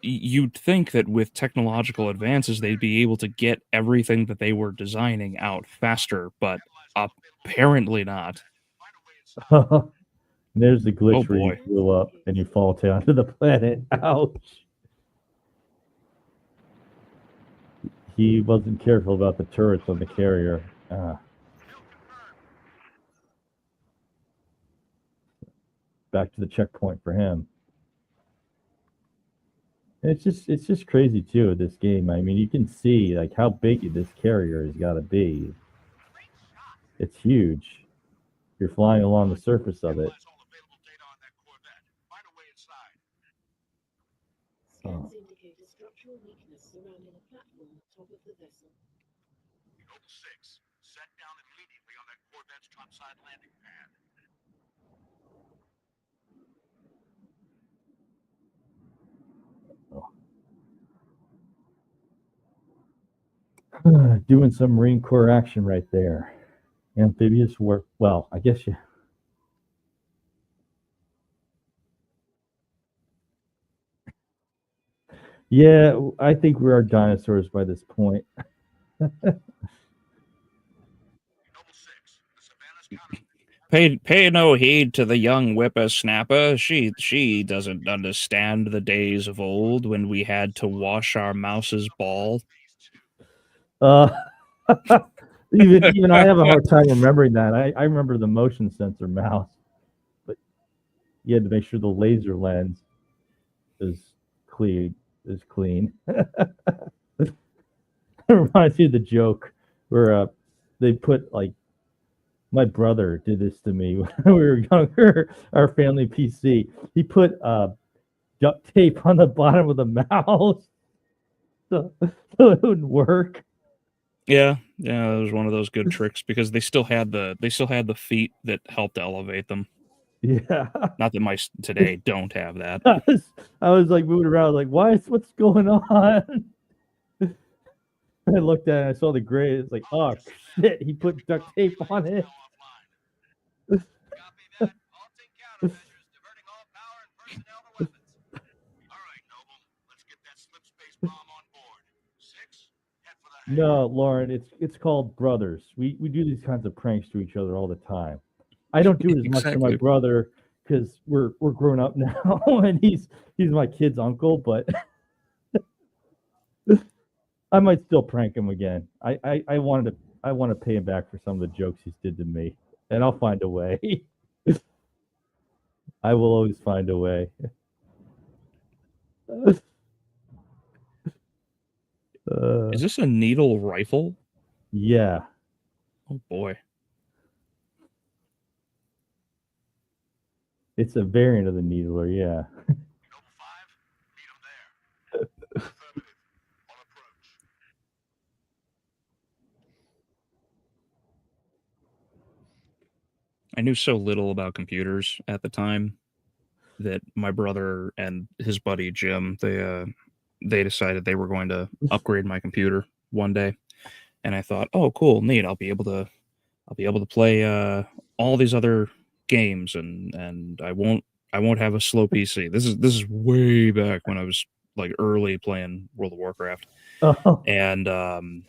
that with technological advances they'd be able to get everything that they were designing out faster, but apparently not. There's the glitch where you blew up and you fall down to the planet. Ouch. He wasn't careful about the turrets on the carrier. back to the checkpoint for him. And it's just crazy too. This game. I mean, you can see like how big this carrier has got to be. It's huge. You're flying along the surface of it. Scans indicate a structural weakness surrounding a platform at top of the vessel. Noble 6, set down immediately on that Corvette's topside landing pad. Doing some Marine Corps action right there. Amphibious work. Well, I guess you. Yeah, I think we are dinosaurs by this point. Pay no heed to the young whippersnapper. She doesn't understand the days of old when we had to wash our mouse's ball. Even I have a hard time remembering that. I remember the motion sensor mouse, but you had to make sure the laser lens is clean. It reminds me of the joke where they put like, my brother did this to me when we were younger. Our family PC, he put duct tape on the bottom of the mouse so it wouldn't work. Yeah, it was one of those good tricks because they still had the feet that helped elevate them. Yeah. Not that mice today don't have that. I was like moving around, like, what's going on? I looked at it, I saw the gray. It's like, oh shit, he put duct tape on it. Copy that. All take countermeasures, diverting all power and personnel to weapons. All right, Noble, let's get that slip space bomb on board. 6, head for the No, Lauren, it's called brothers. We do these kinds of pranks to each other all the time. I don't do it as much to my brother because we're grown up now and he's my kid's uncle, but I might still prank him again. I want to pay him back for some of the jokes he's did to me, and I'll find a way. I will always find a way. Is this a needle rifle? Yeah. Oh boy. It's a variant of the needler, yeah. Noble 5, meet him there. Affirmative. On approach. I knew so little about computers at the time that my brother and his buddy Jim, they decided they were going to upgrade my computer one day, and I thought, oh, cool, neat. I'll be able to play all these other games, and I won't have a slow PC. This is way back when I was like early playing World of Warcraft, and they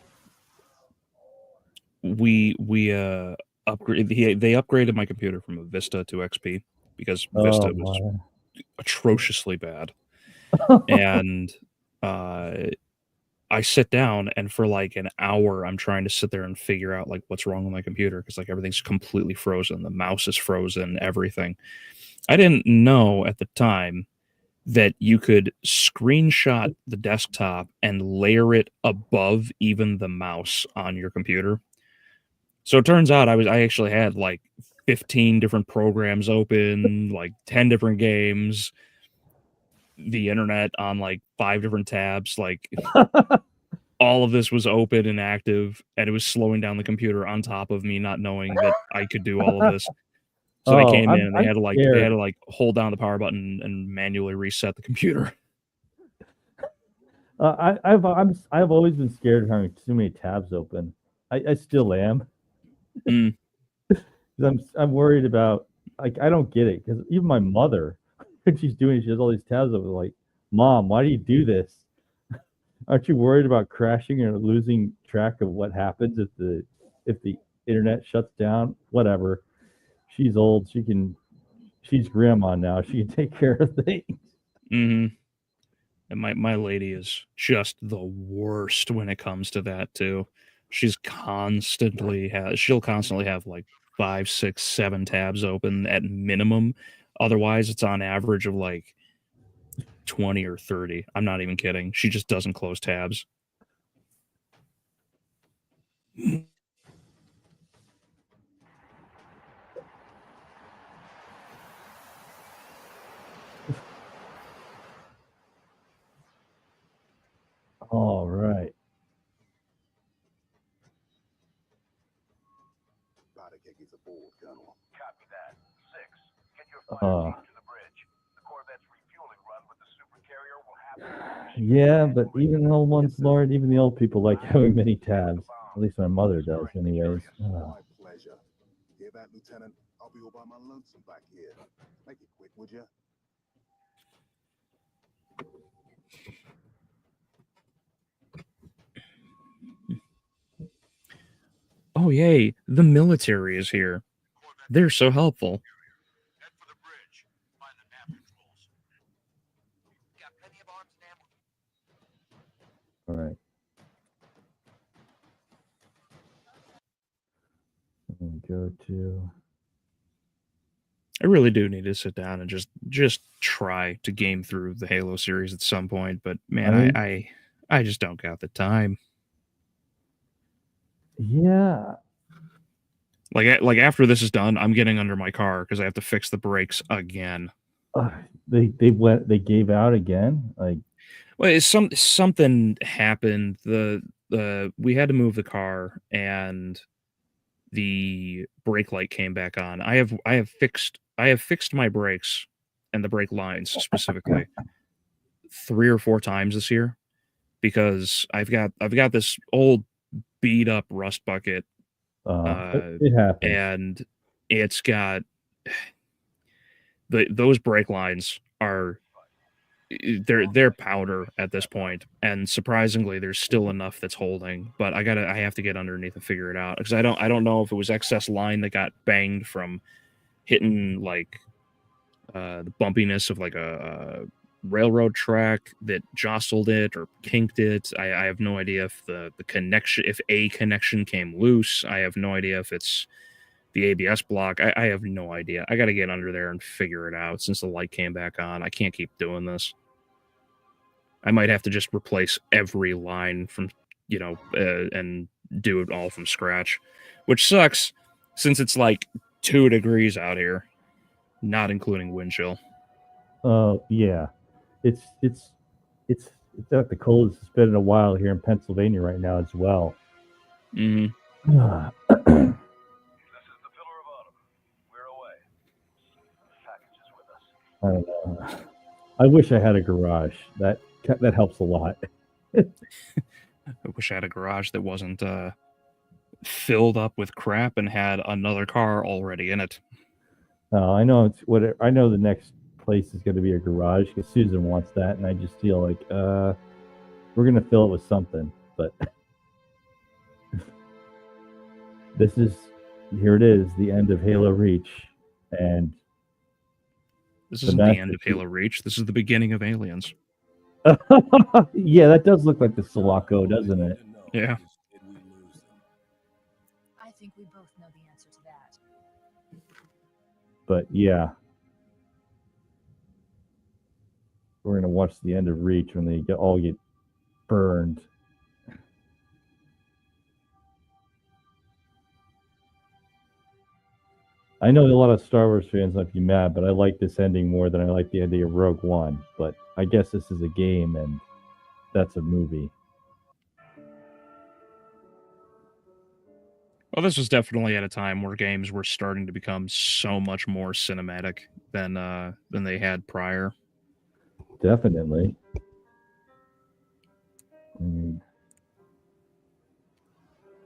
upgraded my computer from a Vista to XP because Vista was atrociously bad. And I sit down and for like an hour I'm trying to sit there and figure out like what's wrong with my computer because like everything's completely frozen. The mouse is frozen, everything. I didn't know at the time that you could screenshot the desktop and layer it above even the mouse on your computer. So it turns out I actually had like 15 different programs open, like 10 different games, the internet on like 5 different tabs, like all of this was open and active, and it was slowing down the computer on top of me not knowing that I could do all of this. So they came in and they had to like hold down the power button and manually reset the computer. I've always been scared of having too many tabs open. I still am. I'm worried about, like, I don't get it because even my mother, when she has all these tabs open, like, Mom, why do you do this? Aren't you worried about crashing or losing track of what happens if the internet shuts down? Whatever. She's old. She's grandma now. She can take care of things. Mm-hmm. And my lady is just the worst when it comes to that too. She'll constantly have like 5, 6, 7 tabs open at minimum Otherwise, it's on average of like 20 or 30. I'm not even kidding. She just doesn't close tabs. All right. Badakeki's aboard, Colonel. Copy that. 6. Get your fire team to the bridge. The Corvette's refueling run with the supercarrier will happen. Yeah, but even the old ones, Lord, even the old people like having many tabs. At least my mother does, anyways. My pleasure. Hear that, Lieutenant? I'll be all by my lonesome back here. Make it quick, would you? Oh, yay. The military is here. They're so helpful. Head for the bridge. Find the nav controls. Got plenty of arms and ammo. All right. Go to. I really do need to sit down and just try to game through the Halo series at some point, but man, I just don't got the time. Yeah. Like after this is done, I'm getting under my car because I have to fix the brakes again. They gave out again. Like, well, something happened. We had to move the car and the brake light came back on. I have fixed my brakes and the brake lines specifically 3 or 4 times this year because I've got this old beat up rust bucket. It happens. And it's got those brake lines are they're powder at this point, and surprisingly there's still enough that's holding, but I have to get underneath and figure it out because I don't know if it was excess line that got banged from hitting like the bumpiness of like a railroad track that jostled it or kinked it. I have no idea if the connection, if a connection came loose. I have no idea if it's the ABS block. I have no idea. I got to get under there and figure it out since the light came back on. I can't keep doing this. I might have to just replace every line from, and do it all from scratch, which sucks since it's like 2 degrees out here, not including wind chill. Yeah. It's at the coldest it's been in a while here in Pennsylvania right now as well. Mm-hmm. This is the pillar of autumn. We're away. Package is with us. I don't know. I wish I had a garage. That helps a lot. I wish I had a garage that wasn't filled up with crap and had another car already in it. I know I know the next place is going to be a garage because Susan wants that, and I just feel like we're going to fill it with something. But here it is, the end of Halo Reach, and this isn't the end of Halo Reach. This is the beginning of Aliens. Yeah, that does look like the Sulaco, doesn't it? Yeah. I think we both know the answer to that. But yeah, we're gonna watch the end of Reach when they all get burned. I know a lot of Star Wars fans might be mad, but I like this ending more than I like the ending of Rogue One. But I guess this is a game, and that's a movie. Well, this was definitely at a time where games were starting to become so much more cinematic than they had prior. Definitely. And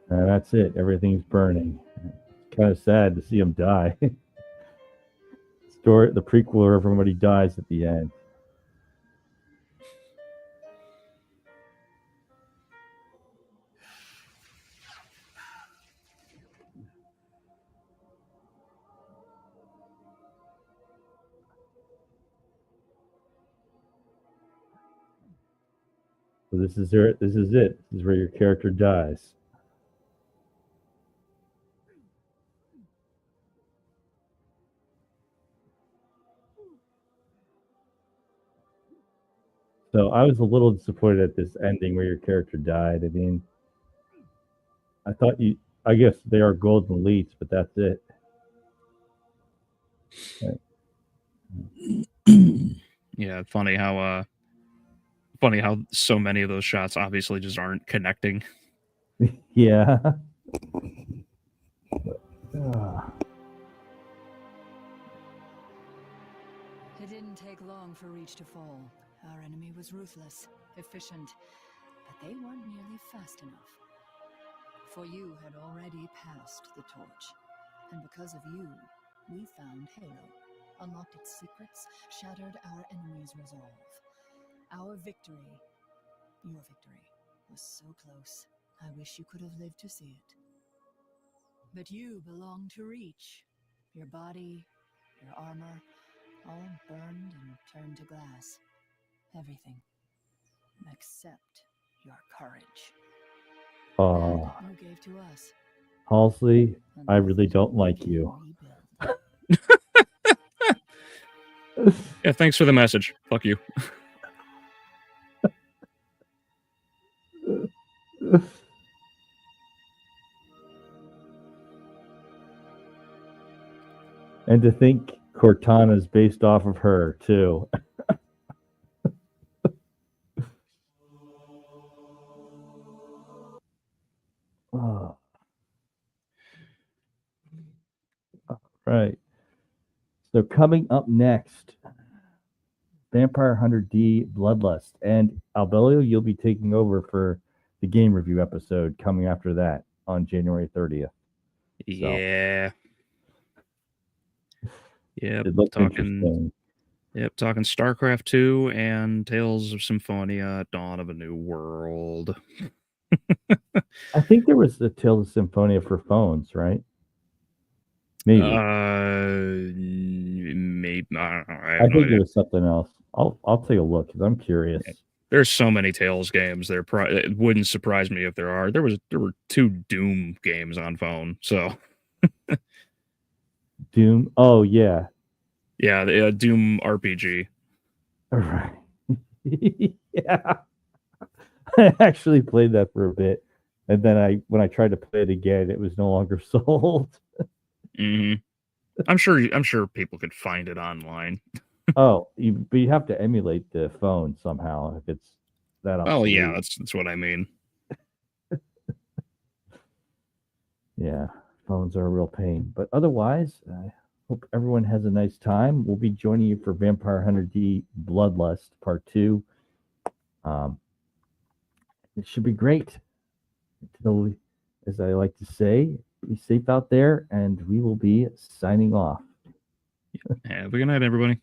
that's it. Everything's burning. It's kind of sad to see him die. The prequel where everybody dies at the end. So this is it. This is where your character dies. So I was a little disappointed at this ending where your character died. I mean, I thought I guess they are golden elites, but that's it. Yeah, funny how so many of those shots obviously just aren't connecting. Yeah. It didn't take long for Reach to fall. Our enemy was ruthless, efficient, but they weren't nearly fast enough. For you had already passed the torch, and because of you, we found Halo, unlocked its secrets, shattered our enemy's resolve. Our victory, your victory, was so close. I wish you could have lived to see it. But you belong to Reach. Your body, your armor, all burned and turned to glass. Everything. Except your courage. That you gave to us. Halsey, I really don't like you. Yeah, thanks for the message. Fuck you. And to think Cortana's based off of her, too. Oh. All right. So coming up next, Vampire Hunter D Bloodlust. And Albelio, you'll be taking over for the game review episode coming after that on January 30th. Yeah. Yep. It looks interesting. Yep, talking StarCraft 2 and Tales of Symphonia, Dawn of a New World. I think there was a Tales of Symphonia for phones, right? Maybe. Maybe. I think it was something else. I'll take a look because I'm curious. Yeah. There's so many Tales games. It wouldn't surprise me if there are. There were 2 Doom games on phone. So Doom. Oh yeah. Yeah, the Doom RPG. All right. Yeah. I actually played that for a bit, and then when I tried to play it again, it was no longer sold. Mm-hmm. I'm sure people could find it online. But you have to emulate the phone somehow if it's that obsolete. Oh yeah, that's what I mean. Yeah, phones are a real pain. But otherwise, I hope everyone has a nice time. We'll be joining you for Vampire Hunter D Bloodlust Part 2. It should be great. Until, as I like to say, be safe out there, and we will be signing off. Have a good night, everybody.